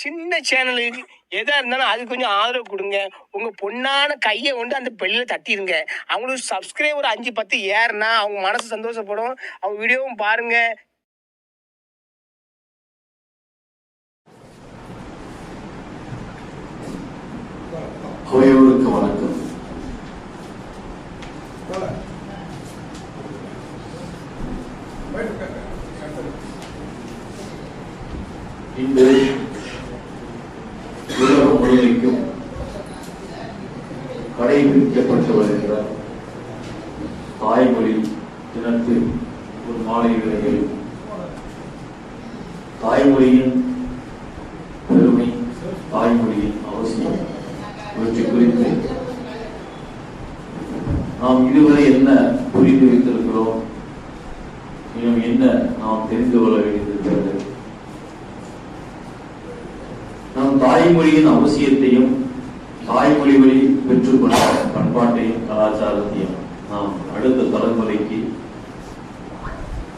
சின்ன சேனலுக்கு எதா இருந்தாலும் அது கொஞ்சம் ஆதரவு கொடுங்க. உங்க பொண்ணான கையை கொண்டு அந்த பெல்லில் தட்டிடுங்க. அவங்களுக்கு சப்ஸ்கிரைபர் 5-10 ஏறுனா அவங்க மனசு சந்தோஷப்படும். அவங்க வீடியோவும் பாருங்க. கோயோருக்கு வணக்கம். இன்று உலகம் முழுமைக்கும் கடைபிடிக்கப்பட்டு வருகிற தாய்மொழி தினத்தில் ஒரு மாலை வேளையில் தாய்மொழியின் பெருமை, தாய்மொழியின் அவசியம் இவற்றை குறித்து நாம் இதுவரை என்ன புரிந்து வைத்திருக்கிறோம், இன்னும் என்ன நாம் தெரிந்து கொள்ள வேண்டியிருக்கிறது. நம் தாய்மொழியின் அவசியத்தையும் தாய்மொழி வழி பெற்றுக்கொண்ட பண்பாட்டையும் கலாச்சாரத்தையும் நாம் அடுத்த தலைமுறைக்கு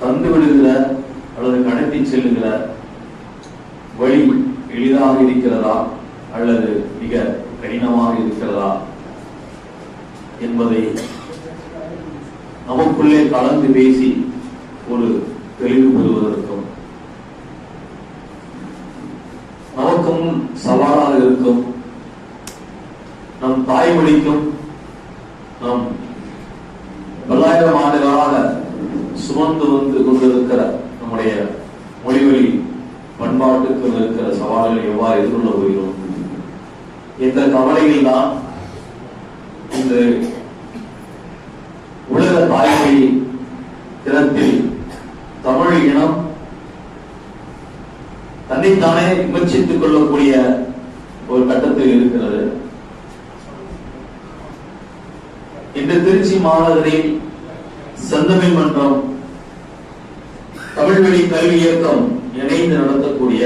தந்து விடுகிற அல்லது கடத்தி செல்லுகிற வழி எளிதாக இருக்கிறதா அல்லது மிக கடினமாக இருக்கிறதா என்பதை நமக்குள்ளே கலந்து பேசி ஒரு தெளிவு பெறுவதற்கும் நமக்கும் சவாலாக இருக்கும் நம் தாய்மொழிக்கும் நம் பல்லாயிரம் ஆண்டுகளாக சுமந்து வந்து கொண்டிருக்கிற நம்முடைய மொழிவழி பண்பாட்டுக்கு இருக்கிற சவால்களை எவ்வாறு எதிர்கொள்ள போகிறோம் என்ற கவலையில் தான் இந்த உலக தாய்மொழி தினத்தில் தமிழ் இனம் தன்னைத்தானே விமர்சித்துக் கொள்ளக்கூடிய ஒரு கட்டத்தில் இருக்கிறது. இன்று திருச்சி மாநகரில் செந்தமிழ் மன்றம், தமிழ் வழி கல்வி இயக்கம் இணைந்து நடத்தக்கூடிய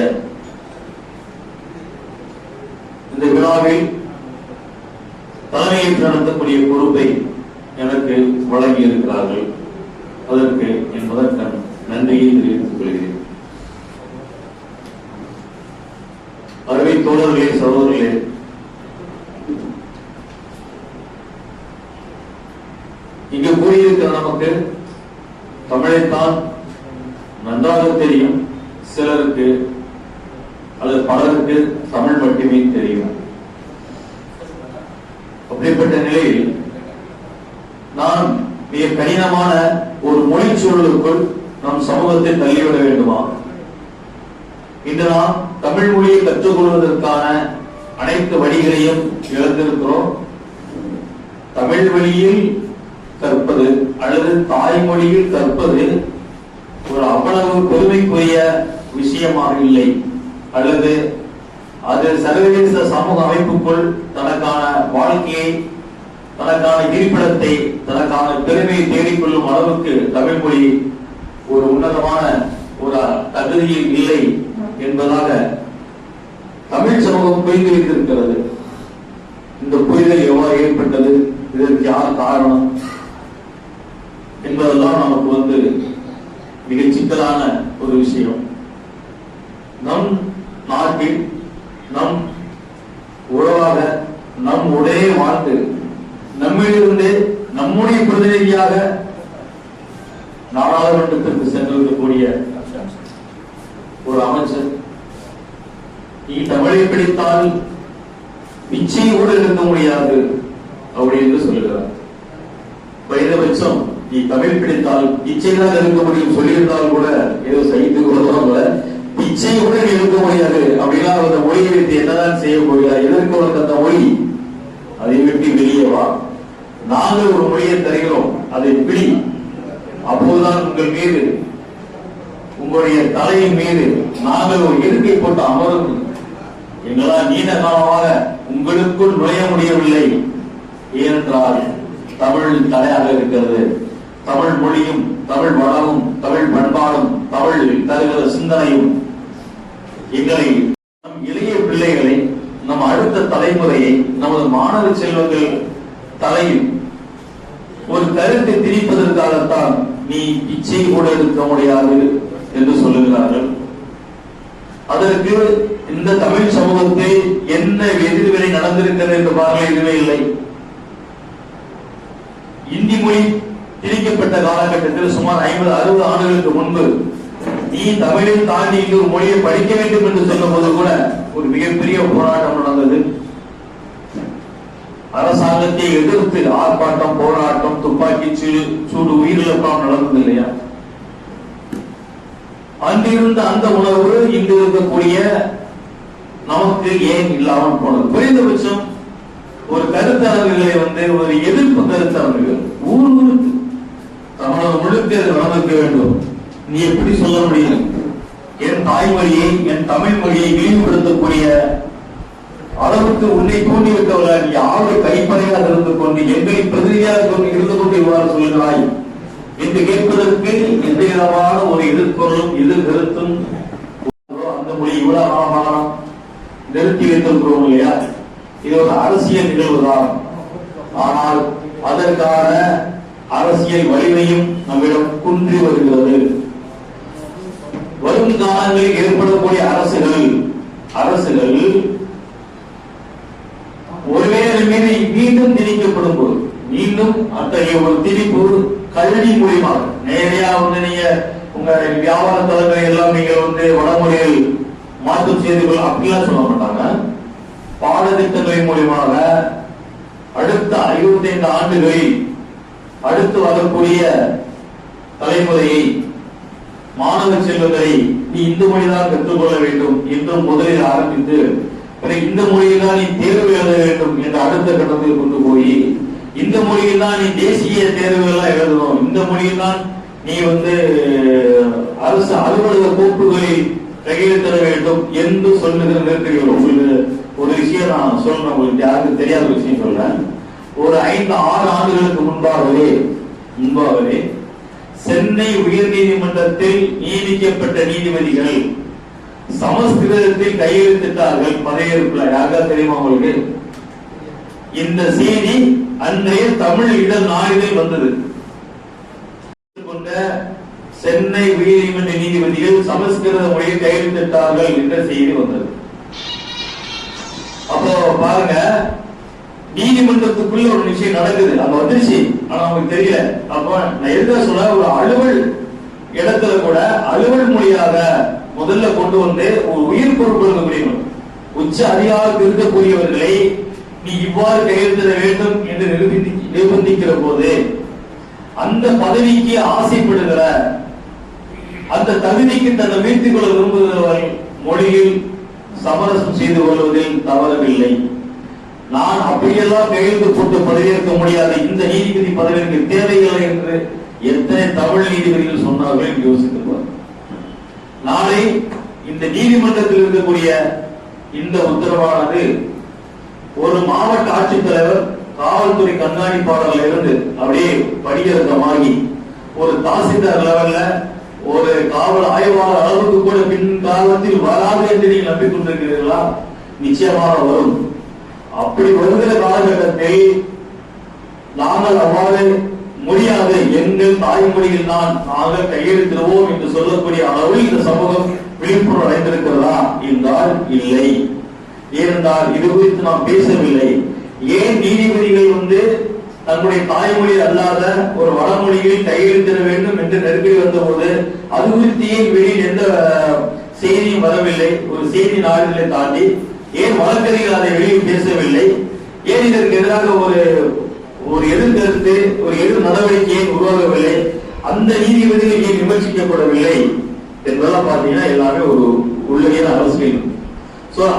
இந்த விழாவில் தலைமையேற்று நடத்தக்கூடிய பொறுப்பை எனக்கு வழங்கி இருக்கிறார்கள். அதற்கு என் முதற்கண் நன்றியை தெரிவித்துக் கொள்கிறேன். அருமை தோழர்களே, சகோதரர்களே, இங்கு கூறியிருக்கிற நமக்கு தமிழைத்தான் நன்றாக தெரியும். சிலருக்கு அல்லது பலருக்கு தமிழ் மட்டுமே தெரியும். அப்படிப்பட்ட நிலையில் நான் மிக கடினமான ஒரு மொழி சூழலுக்குள் நம் சமூகத்தை தள்ளிவிட வேண்டுமா? இன்று நாம் தமிழ் மொழியை கற்றுக்கொள்வதற்கான அனைத்து வழிகளையும் இழந்திருக்கிறோம். தமிழ் வழியில் கற்பது அல்லது தாய்மொழியில் கற்பது ஒரு அவ்வளவு பெருமைக்குரிய விஷயமாக இல்லை. அல்லது அது சர்வதேச சமூக அமைப்புக்குள் தனக்கான வாழ்க்கையை, தனக்கான இருப்பிடத்தை, தனக்கான பெருமையை தேடிக்கொள்ளும் அளவுக்கு தமிழ் மொழி ஒரு உன்னதமான ஒரு தகுதியில் இல்லை என்பதாக தமிழ் சமூகம் புரிந்து வைத்திருக்கிறது. இந்த புரிதல் எவ்வாறு ஏற்பட்டது, இதற்கு யார் காரணம் என்பதெல்லாம் நமக்கு மிக சிக்கலான ஒரு விஷயம். நம் நாட்டில் நம் உறவாக நம் உடைய வாழ்ந்து நம்மிலிருந்து நம்முடைய பிரதிநிதியாக நாடாளுமன்றத்திற்கு சென்றிருக்கக்கூடிய ஒரு அமைச்சர், நீ தமிழை பிடித்தால் பிச்சையோடு இருக்க முடியாது அப்படி என்று சொல்லுகிறார். குறைந்தபட்சம் நீ தமிழ் பிடித்தால் பிச்சைதான் இருக்க முடியும் சொல்லியிருந்தால் கூட ஏதோ சகித்து கொள்ள பிச்சையுடன் இருக்க முடியாது அப்படின்னா அந்த மொழியை வைத்து என்னதான் செய்ய போகிறார்? எதற்கு உனக்கு அந்த மொழி? அதை விட்டு வெளியே வா, நாங்கள் ஒரு மொழியை தருகிறோம், அதை பிடி. அப்போதுதான் உங்கள் மீது, உங்களுடைய தலையின் மீது நாங்கள் ஒரு இருக்கை போட்டு அமரும். எங்களால் நீண்ட காலமாக உங்களுக்குள் நுழைய முடியவில்லை. ஏனென்றால் தமிழ் தடையாக இருக்கிறது. தமிழ் மொழியும் தமிழ் வளமும் தமிழ் பண்பாடும் தமிழ் தருகிற சிந்தனையும் எங்களை, நம் இளைய பிள்ளைகளை, நம் அடுத்த தலைமுறையை, நமது மாணவ செல்வங்கள் தலையில் ஒரு கருத்தை திணிப்பதற்காகத்தான் நீ பிச்சை கூட எடுக்க முடியாது என்று சொல்லுகிறார்கள். அதற்கு இந்த தமிழ் நடந்திருக்கிறது என்று பாருங்கள், இதுவே இல்லை. இந்தி மொழி திணிக்கப்பட்ட காலகட்டத்தில் சுமார் 50-60 ஆண்டுகளுக்கு முன்பு நீ தமிழை தாண்டி இன்னொரு மொழியை படிக்க வேண்டும் என்று சொல்லும் போது கூட ஒரு மிகப்பெரிய போராட்டம் நடந்தது. அரசாங்கத்தை எதிர்த்து ஆர்ப்பாட்டம், போராட்டம், துப்பாக்கி சூடு, உயிரிழப்பாம் நடந்தது இல்லையா? அன்றிருந்த அந்த உணர்வு இங்கு இருக்கக்கூடிய நமக்கு ஏன் இல்லாமல் போனது? குறைந்தபட்சம் ஒரு கருத்தரங்குகளை ஒரு எதிர்ப்பு கருத்தரங்குகள் ஊருக்கு தமிழகம் முழுக்க நடந்திருக்க வேண்டும். நீ எப்படி சொல்ல முடியும்? என் தாய்மொழியை, என் தமிழ் மொழியை இழிவுபடுத்தக்கூடிய அளவுக்கு உன்னை தூண்டிவிட்டவர்கள் நீ யாரு கைப்பறையாக இருந்து கொண்டு எங்களை பிரதிநிதியாக இருந்து கொண்டு இவ்வாறு சொல்கிறாய் என்று கேட்பதற்கு எந்த விதமான ஒரு எதிர்கொள்ளும் எதிர்கருத்தும் அந்த மொழி இவ்வளவு காலமாக நிறுத்தி வைத்திருக்கிறோம் இல்லையா? இது ஒரு அரசியல் நிகழ்வுதான். ஆனால் அதற்கான அரசியல் வலிமையும் நம்மிடம் குன்றி வருகிறது. வரும் காலங்களில் ஏற்படக்கூடிய அரசுகள் ஒருவேளை மீது மீண்டும் திணிக்கப்படும் போது மீண்டும் அத்தகைய ஒரு திணிப்பு கல்வி மூலியமாக நேரடியா நீங்க உங்க வியாபார தளங்களை எல்லாம் நீங்க வடமொழியில் மாற்றம் செய்து கொள்ள அப்படிலாம் சொல்ல மாட்டாங்க. பாடத்திட்டங்களின் மூலியமாக அடுத்த 55 ஆண்டுகளில் அடுத்து வரக்கூடிய தலைமுறையை, மாணவ செல்வங்களை நீ இந்த மொழிதான் கற்றுக்கொள்ள வேண்டும் என்றும் முதலில் ஆரம்பித்து இந்த மொழியில் தான் நீ தேர்வு எழுத வேண்டும் என்ற அடுத்த கட்டத்தில் கொண்டு போய் இந்த மொழியில் தான் நீ தேசிய தேர்வுகள்லாம் எழுதணும், இந்த மொழியில் தான் நீ அரசு அலுவலக கோப்புகளில் கையெழுத்திட வேண்டும் என்று சொல்லுகிற நிறுத்துகிறோம். உங்களுக்கு ஒரு விஷயம் நான் சொல்றேன், உங்களுக்கு யாருக்கு தெரியாத விஷயம் சொல்றேன். ஒரு 5-6 ஆண்டுகளுக்கு முன்பாகவே சென்னை உயர் நீதிமன்றத்தில் நியமிக்கப்பட்ட நீதிபதிகள் சமஸ்கிருதத்தில் கையெழுத்திட்டார்கள் பதவியேற்புல. யாருக்கா தெரியுமா உங்களுக்கு? இந்த செய்தி அன்றைய தமிழ் இதழ் நாளிதழில் வந்தது. சென்னை உயர் நீதிமன்ற நீதிபதிகள் சமஸ்கிருத மொழியில் கையெழுத்திட்டார்கள் என்ற செய்தி வந்தது. அப்போ பாருங்க, நீதிமன்றத்துக்குள்ள ஒரு விஷயம் நடக்குது, அங்க வந்துருச்சு, ஆனா அவங்களுக்கு தெரியல. அப்ப நான் எதுக்காக சொல்ல, ஒரு அலுவல் இடத்துல கூட அலுவல் மொழியாக முதல்ல கொண்டு வந்து ஒரு உயிர் பொறுப்பு முடியும். உச்ச அதிகாரத்தில் இருக்கக்கூடியவர்களை நீ இவ்வாறு கையெழுத்திட வேண்டும் என்று நிர்பந்திக்கிற போது அந்த பதவிக்கு ஆசைப்படுகிற, அந்த தகுதிக்கு தன்னை வீழ்த்திக் கொள்ள விரும்புகிறவர்கள் மொழியில் சமரசம் செய்து கொள்வதில் தவறவில்லை. நான் அப்படியெல்லாம் கையெழுத்து போட்டு பதவியேற்க முடியாது, இந்த நீதிபதி பதவிக்கு தேவையில்லை என்று எத்தனை தமிழ் நீதிபதிகள் சொன்னார்கள் யோசித்துப்பார். நாளை இந்த நீதிமன்றத்தில் இருக்கக்கூடிய இந்த உத்தரவானது ஒரு மாவட்ட ஆட்சித்தலைவர், காவல்துறை கண்காணிப்பாளர்கள் இருந்து அப்படியே படிக்கிறதமாகி ஒரு தாசில்தார் லெவல்ல ஒரு காவல் ஆய்வாளர் அளவுக்கு கூட பின் காலத்தில் வராது என்று நீங்கள் நம்பிக்கொண்டிருக்கிறீர்களா? நிச்சயமாக வரும். அப்படி வருகிற காலகட்டத்தில் நாங்கள் அவ்வாறு முடியாது, எங்கள் தாய்மொழியில் தான் நாங்கள் கையெழுத்திடுவோம் என்று சொல்லக்கூடிய அளவில் இந்த சமூகம் விழிப்புணர்வு அடைந்திருக்கிறதா என்றால் இல்லை. ஏனென்றால் இது குறித்து நாம் பேசவில்லை. ஏன் நீதிபதிகள் தன்னுடைய தாய்மொழி அல்லாத ஒரு வடமொழியில் கையெழுத்திட வேண்டும் என்று நெருக்கடி வந்தபோது அது குறித்து ஏன் வெளியில் எந்த செய்தியும் வரவில்லை? ஒரு செய்தி நாடுகளை தாண்டி ஏன் வழக்கறிஞர்கள் அதை வெளியில் பேசவில்லை? ஏன் இதற்கு எதிராக ஒரு எதிர்கருத்து, ஒரு எதிர் நடவடிக்கையை உருவாகவில்லை? அந்த நீதிபதிகள் ஏன் விமர்சிக்கப்படவில்லை என்பதெல்லாம் பாத்தீங்கன்னா எல்லாமே ஒரு உள்ளே அரசியல்.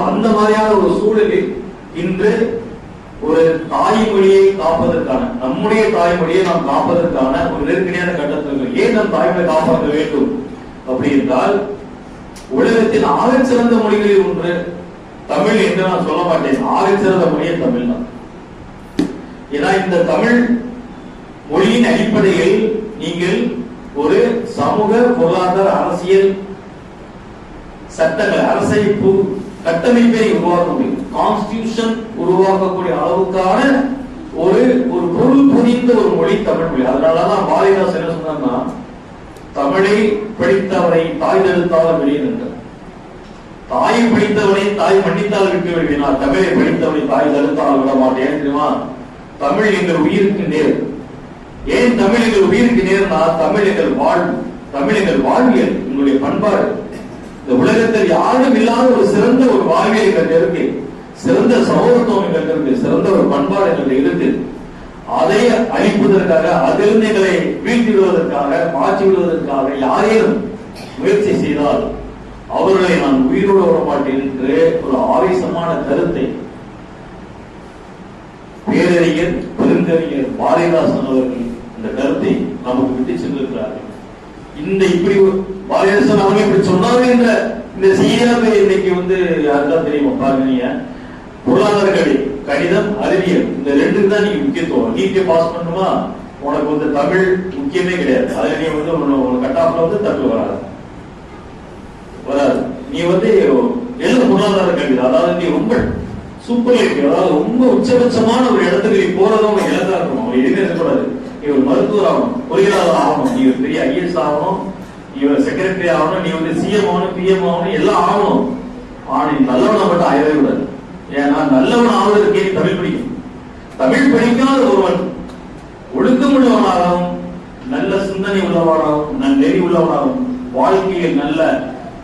அந்த மாதிரியான ஒரு சூழலில் இன்று ஒரு தாய்மொழியை காப்பதற்கான, நம்முடைய தாய்மொழியை நாம் காப்பதற்கான ஒரு நெருக்கடியான கட்டத்தில் ஏன் நம் தாய்மொழியை காப்பாற்ற வேண்டும் அப்படி என்றால், உலகத்தின் ஆகச் சிறந்த மொழிகளில் ஒன்று தமிழ் என்று நான் சொல்ல மாட்டேன். ஆகச் சிறந்த மொழியே தமிழ் தான். ஏன்னா இந்த தமிழ் மொழியின் அடிப்படையில் நீங்கள் ஒரு சமூக, பொருளாதார, அரசியல் சட்டங்கள், அரசமைப்பு கட்டமைப்பை உருவாக்க முடியும். கான்ஸ்டிடியூஷன் உருவாக்கக்கூடிய அளவுக்கான ஒரு பொருள் புரிந்த ஒரு மொழி தமிழ் மொழி. அதனாலதான் பாரதிதாசன் என்ன சொன்னார்னா, தமிழை படித்தவரை தாய் தடுத்தாலும் வெளியே நின்றார். தாயை படித்தவனை தாய் மன்னித்தால் விட்டு விடுவேன், நான் தமிழை படித்தவனை தாய் தடுத்தால் விட மாட்டேன். தெரியுமா? தமிழ் எங்கள் உயிருக்கு நேர். ஏன் தமிழ் எங்கள் உயிருக்கு நேர்னா, தமிழ் எங்கள் வாழ்வு, தமிழ் எங்கள் வாழ்வியல், எங்களுடைய பண்பாடு. இந்த உலகத்தில் யாரும் இல்லாத ஒரு சிறந்த ஒரு வாழ்வியல் எங்கிட்ட இருக்கு, சிறந்த சகோதரத்துவம் எங்கிட்ட இருக்கு, சிறந்த ஒரு பண்பாடு எங்கிட்ட இருக்கு. அதை அழிப்பதற்காக, அதிலிருந்து எங்களை வீழ்த்தி விடுவதற்காக, மாற்றி விடுவதற்காக யாரேனும் முயற்சி செய்தால் அவர்களை நான் உயிரோடு விட மாட்டேன் என்று ஒரு ஆவேசமான கருத்தை பேரறிஞர் பெருங்கறிஞர் பாரதிதாசன் அவர்கள் இந்த கருத்தை நமக்கு விட்டு சென்றிருக்கிறார்கள். இந்த இப்படி பாரதிதாசன் அவங்க இப்படி சொன்னாங்க என்ற இந்த செய்தியாக இன்னைக்கு யாருதான் தெரியுமா பாருங்க, பொருளாதார கல்வி, கணிதம், அறிவியல், இந்த ரெண்டுக்கு தான் நீங்க முக்கியத்துவம். நீட்டே பாஸ் பண்ணுமா, உனக்கு தமிழ் முக்கியமே கிடையாது. அதுல நீ கட் ஆஃப்ல தமிழ் வராது. நீ எழுத பொருளாதார கல்வி, அதாவது நீ ரொம்ப சூப்பர்லேட்டிவ், அதாவது ரொம்ப உச்சபட்சமான ஒரு இடத்துக்கு நீ போறதும் இலக்கா இருக்கணும். அவங்க எதுவுமே இருக்கக்கூடாது. நீ ஒரு மருத்துவர் ஆகணும், பொறியாளர் ஆகணும், நீ ஒரு பெரிய ஐஏஎஸ் ஆகணும், நீ ஒரு செக்ரட்டரி ஆகணும், நீ சிஎம் ஆகணும், பிஎம் ஆகணும், எல்லாம் ஆகணும். ஆனா நீ நல்லவனை மட்டும் ஆகவே கூடாது. ஏன்னா நல்லவன் ஆவதற்கே தமிழ் படிக்கும். தமிழ் படிக்காத ஒருவன் ஒழுக்கமுள்ளவனாகவும் நல்ல சிந்தனை உள்ளவனாகவும் நெறி உள்ளவனாகவும் வாழ்க்கையில் நல்ல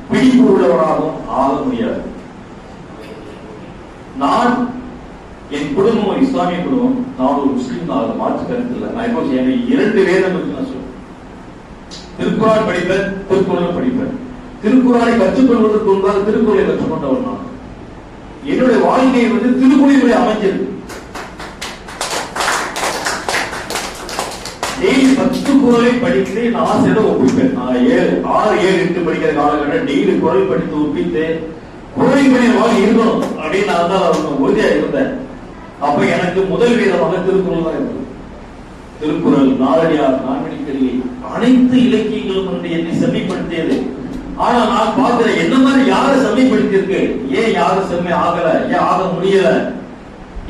பிடிப்பு உள்ளவனாகவும் ஆக முடியாது. நான் என் குடும்பம் ஒரு இஸ்லாமிய குடும்பம், நான் ஒரு முஸ்லீம், நான் மாற்று கருத்து இல்லை. நான் இப்போ 2 வேதம் இருக்கு நான் சொல்றேன். திருக்குறள் படிப்பேன், திருக்குறள் படிப்பேன். திருக்குறளை கற்றுக்கொள்வதற்கு முன்பாக திருக்குறளை கற்றுக்கொண்டவர் நான். என்னுடைய வாழ்க்கை திருக்குறளை அமைஞ்சது. டெய்லி 10 குறளை படித்து நான் ஆசிரியர் ஒப்பிப்பேன். நான் 6, 7, 8 படிக்கிற காலகட்டம் டெய்லி குறள் படித்து ஒப்பித்து குறளை படி வாழ்க்கை இருக்கணும் அப்படின்னு நான் தான் உறுதியா இருந்தேன். அப்ப எனக்கு முதல் வேதமாக திருக்குறள் தான் இருந்தது. திருக்குறள், நாலடியார், நான்மணிக்கடிகை, அனைத்து இலக்கியங்களும் என்னை செம்மைப்படுத்தியது. ஆனா நான் பார்க்கிறேன், என்ன மாதிரி யாரு செம்மைப்படுத்தியிருக்கு, ஏன் யாரும் செம்மை ஆகல, ஏன் ஆக முடியல,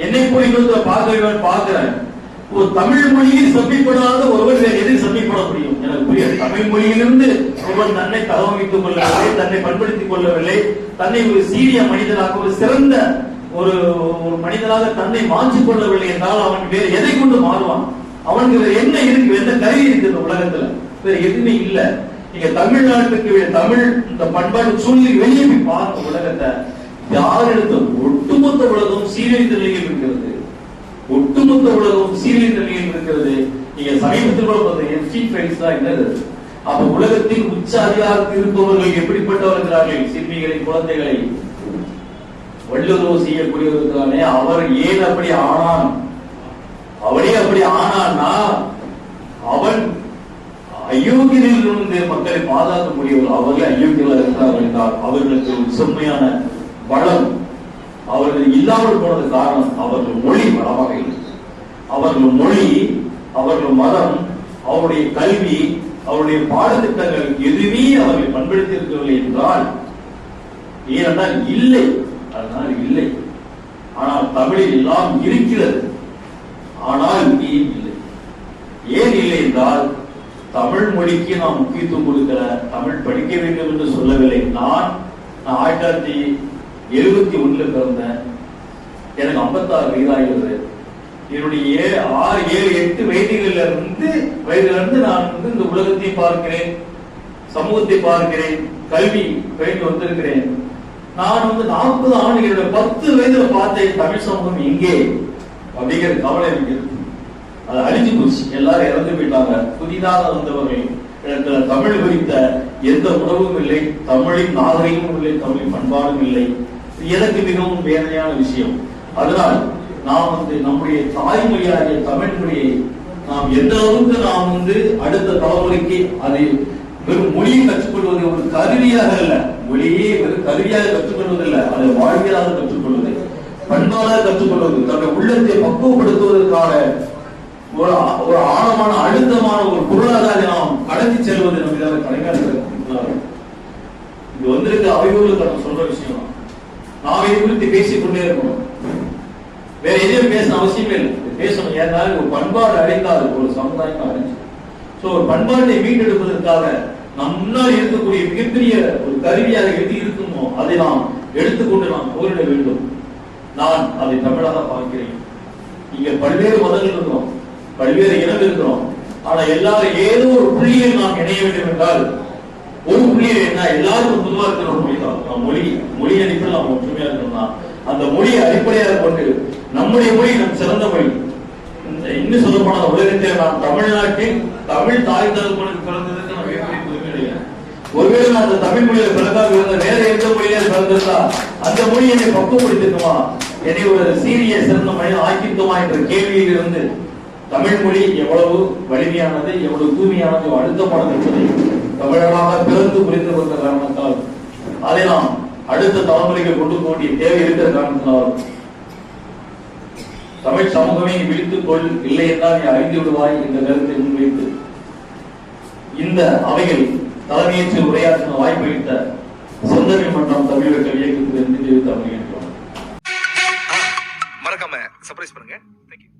என்னை போய் பார்க்கிறேன். ஒரு தமிழ் மொழியில் செம்மைப்படாத ஒருவர் எதை செம்மைப்பட முடியும் எனக்கு புரியாது. தமிழ் மொழியிலிருந்து ஒருவன் தன்னை தகவமைத்துக் கொள்ளவில்லை, தன்னை பண்படுத்திக் கொள்ளவில்லை, தன்னை ஒரு சீரிய மனிதனாக, ஒரு சிறந்த ஒரு மனிதனாக தன்னை மாற்றிக் கொள்ளவில்லை என்றால் அவன் வேறு எதை கொண்டு மாறுவான்? அவனுக்கு வேற என்ன இருக்கு, என்ன கருவி இருக்கு இந்த உலகத்துல? வேற எதுவுமே இல்ல. நீங்க தமிழ்நாட்டுக்கு தமிழ் இந்த பண்பாட்டு சூழ்நிலை வெளியே போய் பார்க்க உலகத்தை யார் எடுத்தும் ஒட்டுமொத்த உலகம் சீரழிந்த நிலையில் இருக்கிறது. ஒட்டுமொத்த உலகம் சீரழிந்த நிலையில் இருக்கிறது. நீங்க சமீபத்தில் என்னது, அப்ப உலகத்தின் உச்ச அதிகாரத்தில் இருப்பவர்கள் எப்படிப்பட்டவர்கள்? சிறுமிகளை, குழந்தைகளை வல்லுறவு செய்யக்கூடியவர்களானே, அவர் ஏன் அப்படி ஆனான்? அவனே அப்படி ஆனான்னா அவன் அயோக்கியரிலிருந்து மக்களை பாதுகாக்க முடியும். அவர்கள் அயோக்கியர்களாக இருக்கிறார்கள் என்றால் அவர்களுக்கு செம்மையான வளம் அவர்கள் இல்லாமல் போனது காரணம் அவர்கள் மொழி வளமாக இல்லை. அவர்கள் மொழி, அவர்கள் மதம், அவருடைய கல்வி, அவருடைய பாடத்திட்டங்கள் எதுவுமே அவர்கள் பண்படுத்தி இருக்கவில்லை என்றால் ஏனென்றால் இல்லை, அதனால் இல்லை. ஆனால் தமிழில் எல்லாம் இருக்கிறது, ஆனால் இங்கேயும் இல்லை. ஏன் இல்லை என்றால் தமிழ் மொழிக்கு நாம் முக்கியத்துவம் கொடுக்கிற, தமிழ் படிக்க வேண்டும் என்று சொல்லவில்லை. நான் 1971 பிறந்தேன். எனக்கு 56 வயதாகிறது. என்னுடைய 6, 7, 8 வயதுல இருந்து நான் இந்த உலகத்தை பார்க்கிறேன், சமூகத்தை பார்க்கிறேன், கல்வி பயின்று வந்திருக்கிறேன். நான் 40 ஆண்டுகளோட 10 வயதுல பார்த்த தமிழ் சமூகம் எங்கே அப்படிங்கிற கவலை எனக்கு இருக்கு. அது அழிஞ்சு போச்சு, எல்லாரும் இறந்து போயிட்டாங்க. புதிதாக வந்தவர்கள் இடத்துல தமிழ் குறித்த எந்த உணவும் இல்லை, தமிழின் நாகரிகமும் இல்லை, தமிழின் பண்பாடும் இல்லை. எனக்கு மிகவும் வேதனையான விஷயம். அதனால் நாம் நம்முடைய தாய்மொழியாகிய தமிழ் மொழியை நாம் எந்த அளவுக்கு நாம் அடுத்த தலைமுறைக்கு அதை வெறும் மொழியை கற்றுக்கொள்வது ஒரு கருவியாக அல்ல, மொழியே வெறும் கருவியாக கற்றுக்கொள்வதில்லை, அதை வாழ்வியலாக கற்றுக்கொள்வது, பண்பாளாக கற்றுக்கொள்வது, தன்னுடைய உள்ளத்தை பக்குவப்படுத்துவதற்கான ஒரு ஆழமான அழுத்தமான ஒரு பொருளாதார நாம் கடத்தி செல்வது நம்ம கலைஞர்கள். இது வந்திருக்க அவைகளுக்கு நம்ம சொல்ற விஷயம். நாம் இதை குறித்து பேசிக்கொண்டே இருக்கணும், வேற எதையும் பேச அவசியமே இல்லை, பேசணும். ஏன்னா ஒரு பண்பாடு அடைந்தால் ஒரு சமுதாயம் அடைஞ்சு. ஒரு பண்பாட்டை மீட்டெடுப்பதற்காக நம் முன்னால் இருக்கக்கூடிய மிகப்பெரிய ஒரு கருவியாக எது இருக்குமோ அதை நாம் எடுத்துக்கொண்டு நாம் போரிட வேண்டும். நான் அதை தமிழாக பார்க்கிறேன். இங்க பல்வேறு மதங்கள் இருக்கிறோம், பல்வேறு இனம் இருக்கிறோம். ஆனா எல்லாரும் ஏதோ ஒரு புள்ளியில் நாம் இணைய வேண்டும் என்றால் ஒரு புள்ளியில் என்ன, எல்லாருக்கும் பொதுவாக இருக்கிற ஒரு மொழி தான். மொழி அடிப்பில் நாம் ஒற்றுமையா இருக்கணும்னா அந்த மொழியை அடிப்படையாக கொண்டு நம்முடைய மொழி நம் சிறந்த மொழி. இன்னும் சொல்ல போன உலகத்தில் நாம் தமிழ்நாட்டில் தமிழ் தாய் தகப்பனுக்கு பிறந்ததுக்கு நம்ம மிகப்பெரிய பெருமை அடைகிறேன். ஒருவேளை நான் அந்த தமிழ் மொழியில பிறக்காக இருந்த வேற எந்த மொழியில பிறந்திருந்தா அந்த மொழி என்னை பக்குவப்படுத்திக்குமா, என்னை ஒரு சீரிய சிறந்த மொழி ஆக்கித்துமா என்ற கேள்வியில் இருந்து தமிழ் மொழி எவ்வளவு வலிமையானது, எவ்வளவு தூய்மையானது, அழுத்தமானது என்பதை தமிழராக பிறந்து புரிந்து கொண்ட காரணத்தால் அதை நாம் அடுத்த தலைமுறைக்கு கொண்டு போகிய தேவை இருக்கிற காரணத்தினால் தமிழ் சமூகமே விழித்துக் கொள், இல்லை என்றால் நீ அறிந்து விடுவாய் என்ற கருத்தை முன்வைத்து இந்த அவையில் தலைமையேற்று உரையாற்றின வாய்ப்பளித்த சொந்தமிழ் மன்றம் தமிழர்கள் இயக்கத்துக்கு நன்றி தெரிவித்து அமைகின்றோம். மறக்காம சர்ப்ரைஸ் பண்ணுங்க. Thank you.